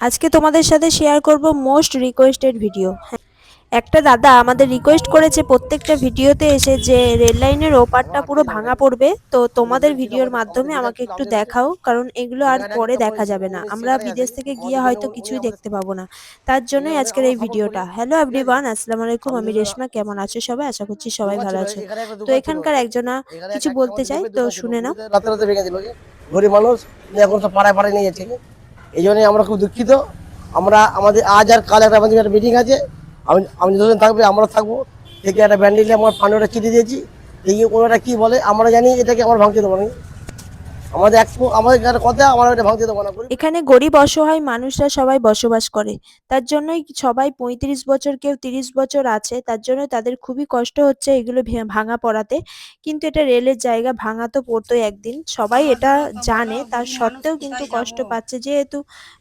আজকে তোমাদের সাথে শেয়ার করব মোস্ট রিকোয়েস্টেড ভিডিও। একটা দাদা আমাদের রিকোয়েস্ট করেছে প্রত্যেকটা ভিডিওতে এসে যে রেল লাইনের ওপারটা পুরো ভাঙা পড়বে, তো তোমাদের ভিডিওর মাধ্যমে আমাকে একটু দেখাও, কারণ এগুলো আর পরে দেখা যাবে না। আমরা বিদেশ থেকে গিয়ে হয়তো কিছুই দেখতে পাবো না, তার জন্যই আজকের এই ভিডিওটা। হ্যালো এভরিওয়ান, আসসালামু আলাইকুম, আমি রেশমা। কেমন আছো সবাই? আশা করছি সবাই ভালো আছো। তো এখানকার একজনা কিছু বলতে চাই, তো শুনে নাও। রাতে রাতে ভেঙে দিল, গরিব মানুষ এখন সব পাড়ায় পাড়ায় নিয়ে যাচ্ছে। এই জন্যই আমরা খুব দুঃখিত। আমরা আমাদের আজ আর কাল আমাদের একটা মিটিং আছে। আমি যতদিন থাকবে আমরা থাকবো, থেকে একটা ব্যান্ডেলে আমার পান্ডটা চিঠি দিয়েছি। দেখি ওনারা কি বলে। আমরা জানি এটাকে আমার ভাঙতে দেবো না, আমাদের কথা আমরা এটা ভাঙতে দেবো না। এখানে গরিব অসহায় মানুষরা সবাই বসবাস করে, তার জন্যই সবাই ৩৫ বছর, কেউ ৩০ বছর আছে, তার জন্য তাদের খুবই কষ্ট হচ্ছে এগুলো ভাঙা পড়াতে। কিন্তু এটা রেলের জায়গা, ভাঙা তো পড়তোই একদিন, সবাই এটা জানে, তার সত্ত্বেও কিন্তু কষ্ট পাচ্ছে, যেহেতু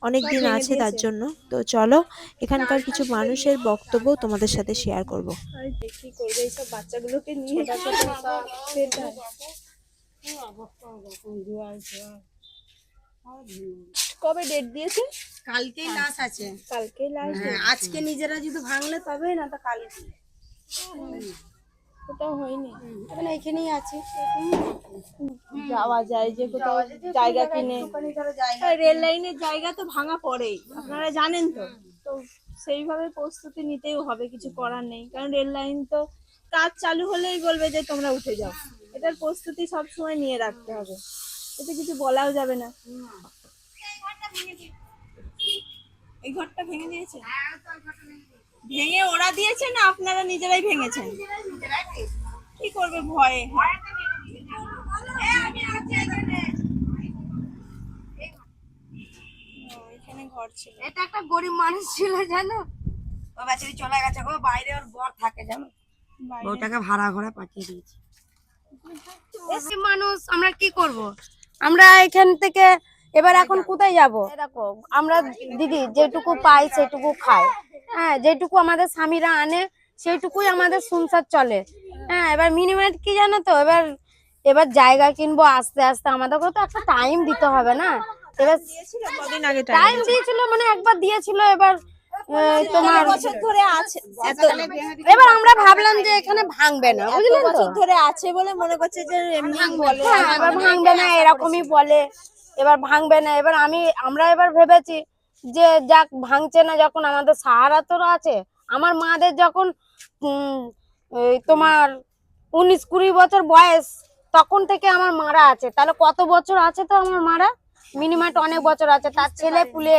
অনেক দিন আছে তার জন্য। তো চলো এখানকার কিছু মানুষের বক্তব্য তোমাদের সাথে শেয়ার করব। কি করবে এইসব বাচ্চাগুলোকে নিয়ে? কবে ডেট দিয়েছে? কালকেই লাশ আছে। কালকে লাস্ট। হ্যাঁ, আজকে নিজেরা যদি ভাঙলে তবে, না তো কালকে। ওটাও হয়নি, এখন এখানেই আছে। যাওয়া যায় যে কোথাও জায়গা কিনে। রেল লাইনের জায়গা তো ভাঙা পড়েই, আপনারা জানেন তো। তো সেইভাবে প্রস্তুতি নিতেই হবে, কিছু করার নেই, কারণ রেল লাইন তো কাজ চালু হলেই বলবে যে তোমরা উঠে যাও। এটার প্রস্তুতি সব সময় নিয়ে রাখতে হবে, এতে কিছু বলাও যাবে না। এই ঘরটা ভেঙে দিয়েছে? ভেঙে ওরা দিয়েছে না আপনারা নিজেরাই ভেঙেছেন? কি করবে ভয়ে? এখানে ঘর ছিল। এটা একটা গরিব মানুষ ছিল, জানো, ও বেচারি চলে গেছে গো। বাইরে ওর বর থাকে, জানো, বউটাকে ভাড়া ঘরে পাঠিয়ে দিয়েছে। মানুষ আমরা কি করব? আমরা এখান থেকে এবার এখন কোথায় যাব? দেখো, আমরা দিদি যেটুকু পাই সেটুকু খাই। হ্যাঁ, যেটুকু আমাদের স্বামীরা আনে সেইটুকুই আমাদের সংসার চলে। হ্যাঁ, এবার মিনিমাম কি জানো তো, এবার এবার জায়গা কিনবো আস্তে আস্তে, আমাদেরকে তো একটা টাইম দিতে হবে না। এবার কদিন আগে টাইম দিয়েছিল, মানে একবার দিয়েছিল। এবার তোমার বছর ধরে আছে, এবার আমরা ভাবলাম যে এখানে ভাঙবে না, বুঝলেন তো। বছর ধরে আছে বলে মনে করছে যে এমনি বলে। হ্যাঁ, এবার ভাঙবে না এরকমই বলে, এবার ভাঙবে না। এবার আমরা এবার ভেবেছি যে যাক, ভাঙছে না যখন, আমাদের সাহারা তো আছে। আমার মাদের যখন তোমার 19-20 বছর বয়স, তখন থেকে আমার মারা আছে। তাহলে কত বছর আছে তো আমার মারা? মিনিমাম অনেক বছর আছে। তার ছেলে পুলে